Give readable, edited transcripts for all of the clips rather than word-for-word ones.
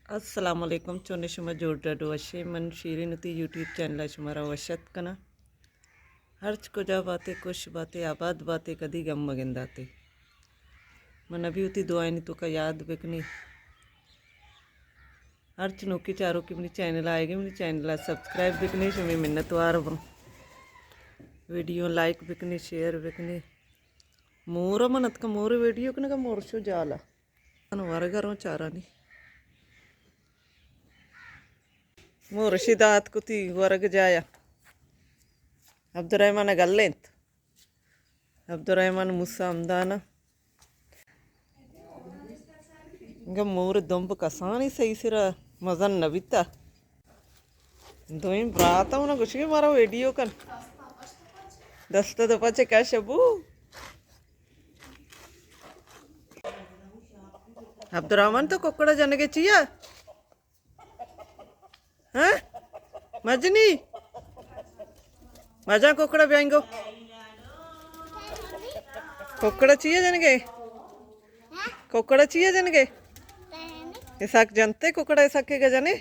अस्सलामुअलैकुम चोने शुमा जोड़ वशे मन शीरी नुती यूट्यूब चैनल शुमारा वशत कना हर्च को जा बातें कुछ बातें आबाद बातें कदी गम मगिंदाते मन अभी उती दुआनी तो का याद बिकनी हर्च नोकी चारों की मेरी चैनल आएगी मेरी चैनल सब्सक्राइब बिकनी शुमी मिन्नत वार वीडियो लाइक बिकनी शेयर बिकनी मूर मनत का मूर वीडियो कना का मोर शो जाला वरगरों चारा नहीं मुर्शिदात कुती वरग जाया अब्दुर्रहमान गल्लेंत अब्दुर्रहमान मुसा अमदाना इंगा मूर दुंब कसानी सही सिरा मजन नबिता दोइन ब्राता उना कुछ के मारा वीडियो कन दस्ता तो पचे क्या शबू अब्दुर्रहमान तो कोकड़ा जाने के चिया हाँ मजनी मजा कोकड़ा ब्यांगो कोकड़ा चाहिए जनगे कोकड़ा चाहिए जनगे ऐसा जानते कोकड़ा ऐसा के जाने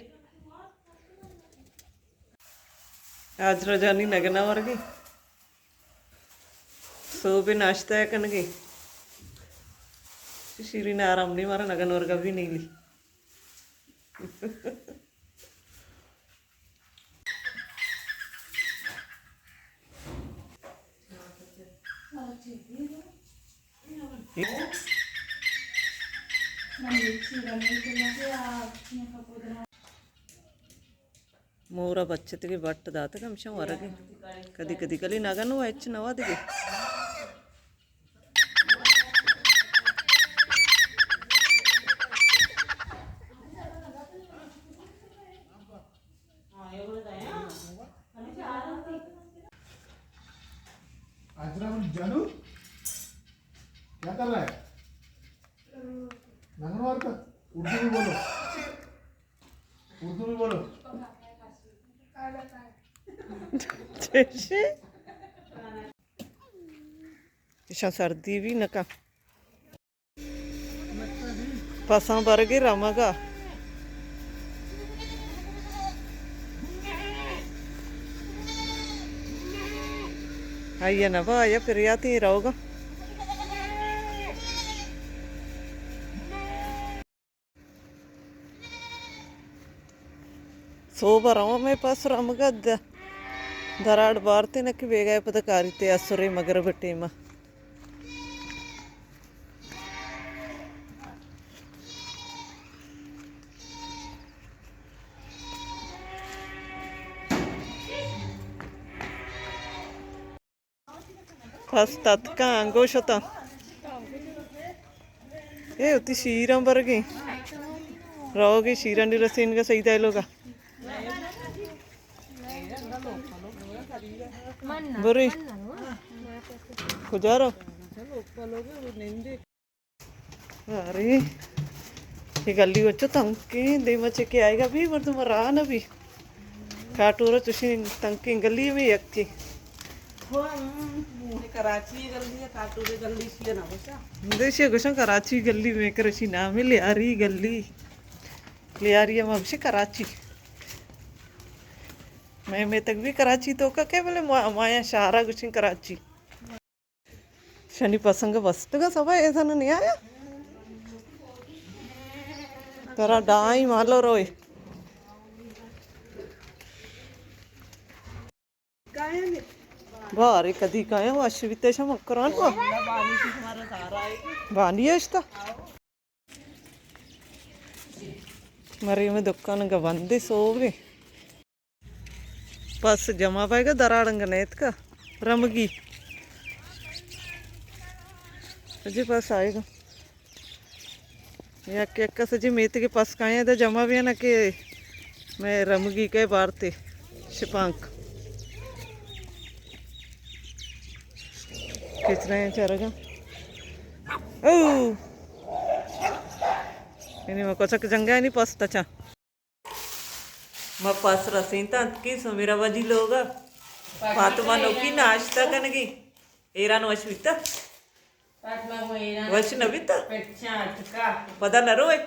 आज रोजानी नगना वर्गी सो भी नाश्ता है कनगी शीरी ने आराम नहीं मारा नगन वर्गा भी नहीं ली ಮೂರ ಬಚ್ಚತಿಗೆ ಬಟ್ ದಾತ ಕಂಶ ಹೊರಗೆ ಕದಿ ಕದಿ ಕಲಿ ನಗನು ಹೆಚ್ಚು ನವಾದಿಗೆ जानू क्या कर रहा है नगनवार का उर्दू में बोलो उर्दू में बोलो इशा सर्दी भी नका पसा बरगे रमगा आइए ना भाई फिर आती रहोगा सो बराव में पास रमगा दराड़ बारते न कि वेगा पदकारिते असुरे मगर बटेमा पास तत्का अंगोश होता ये उती शीरा बरगी रहोगी शीरा रसीन का सही डायलॉगा बुरी गुजारो अरे ये गली बच्चों तंकी दे मचे के आएगा भी पर तुम रहा ना भी काटोरा तुशी तंकी गली में यक्की कराची गली है काटूरे गली सी ना बसा देशी कुछ कराची गली में करशी नाम है लियारी गली लियारी है मबसे कराची मैं तक भी कराची तो का क्या बोले माया शारा कुछ कराची शनि पसंग वस्तु का सब ऐसा नहीं आया तेरा डाई मालो रोए बारे कदी काया वो अश्विते शम करान को बानी है इसका मरी में दुकान का बंदी सो गए बस जमा पाएगा दराड़ंग नेत का रमगी जी पास आएगा या क्या सजी मेत के पास का है जमा भी है ना कि मैं रमगी के बारते शिपांक खींच रहे हैं चरगा ओ इन्हीं में कुछ जंगा नहीं पसता चा मैं पास रसीता की समीरा बाजी लोग फातमा नोकी नाश्ता कनगी एरान वशविता वैष्णविता पदा नरोय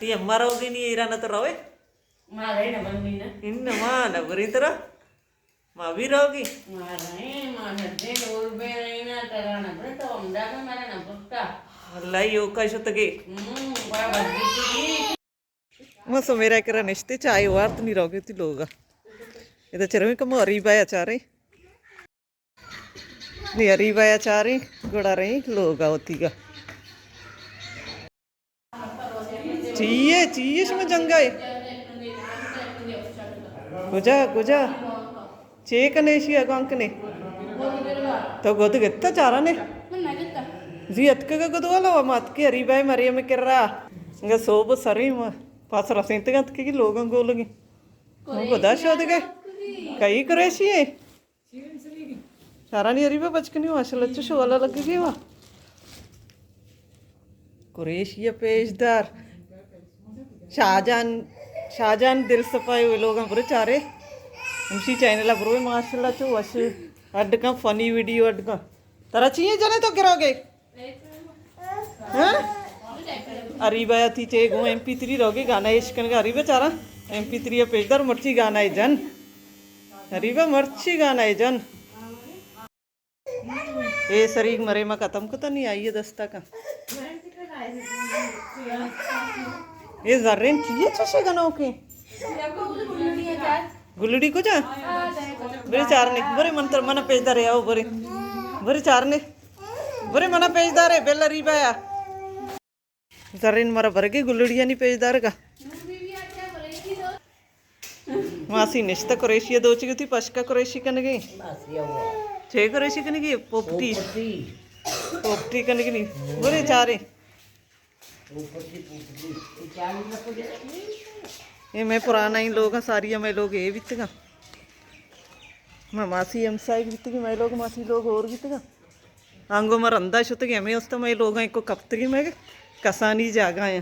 ती अम्मा रहोगी नहीं ईरा न तो रहोगे मारे न बननी ना इन माँ न बुरी तरह माँ भी रहोगी मारे मां हदे डोर बे नहीं ना तेरा न बरे तो अमदा में मेरा न पुट्टा अल्लाह यो का शुतगे बड़ा बद्दी मैं सो मेरा करा निश्ते चाय वार्त नहीं रहोगे ती लोग इधर चरवी कम हरी बाया चारे नहीं हरी बाया चारे गोड़ा रही लोग होती का चाहिए चाहिए इसमें जंगाए गुजा गुजा चेक ने शिया गंक ने तो गोद गत्ता चारा ने जी अतके का गोद वाला मत के हरी बाय मरियम में कर रहा इंगा सोब सरी पास रसेंत गंत की लोगों को लगी वो गोदा शोध गए कई करेशी है चारा नहीं हरी बाय बचकनी माशाल्लाह अच्छा शो वाला लग गई वहाँ कुरेशिया पेशदार शाहजहान दिल सफाई हुए लोग बुरे चारे MC चैनल बुरे माशाल्लाह चो वश अड का फनी वीडियो अड का तारा चाहिए जने तो गिरोगे हैं अरीबा थी चे गो MP3 रहोगे गाना इश्कन का अरीबा चारा MP3 या पेशदार मर्ची गाना है जन अरीबा मर्ची गाना है जन ए सरीक मरे मा खत्म को तो नहीं आई है दस्ता का ये जर्रेन चाहिए चशे गनो के गुलड़ी को जा बरे चार ने बरे मंत्र मना पेजदार है आओ बरे बरे चार ने बरे मना पेजदार है बेला रीबाया जर्रेन मारा बरगे गुलड़िया नहीं पेजदार का मासी निश्ता कुरेशिया दो चीज थी पशका कुरेशी कन गई छह कुरेशी कन गई पोपटी पोपटी कन गई बरे चारे ये मैं पुराना ही लोग हैं सारी मैं लोग ये बीतगा मैं मासी हमसाई बीतगी मैं लोग मासी लोग और बीतगा आंगो मर अंदा शुतगी हमें उस तो मैं लोग हैं को कप्तगी मैं कसानी जागा है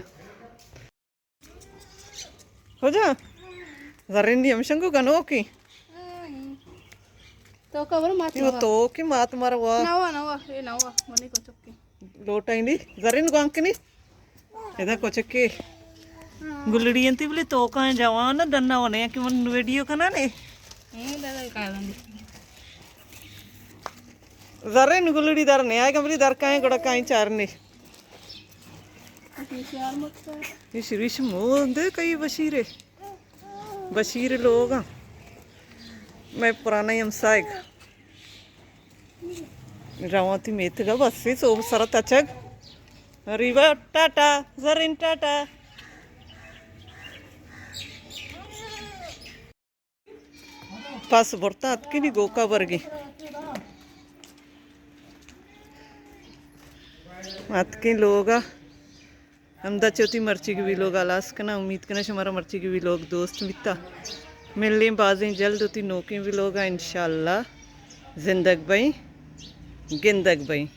हो जा जरिंदी हम शंगो गनो की तो कवर मात वो तो की मात मारा हुआ नवा ये नवा मने को चुक्की लोटा ही नहीं जरिन गांक नहीं इधर को चक्के गुलड़ी अंती बोले तो कहाँ जवान ना डन्ना होने कि मन वीडियो का ना ने दादा कालंदी जरे न गुलड़ी दर ने आएगा बोली दर कहाँ गड़ा कहाँ चारने यार मत कर ये शिरीष मोंदे कई बशीरे लोग हैं मैं पुराना ही हमसाएग रावती मेथ का बस से सोब सरत अचग रिवा टाटा जरिन टाटा पास बरता अतकी नहीं गोका वर्गी अतकी लोग हमदा चौथी मर्ची के भी लोग आलास करना उम्मीद करना हमारा मर्ची के भी लोग दोस्त मित्ता मिलने बाजें जल्द होती नौकरी भी लोग इंशाल्लाह जिंदग भाई गिंदग भाई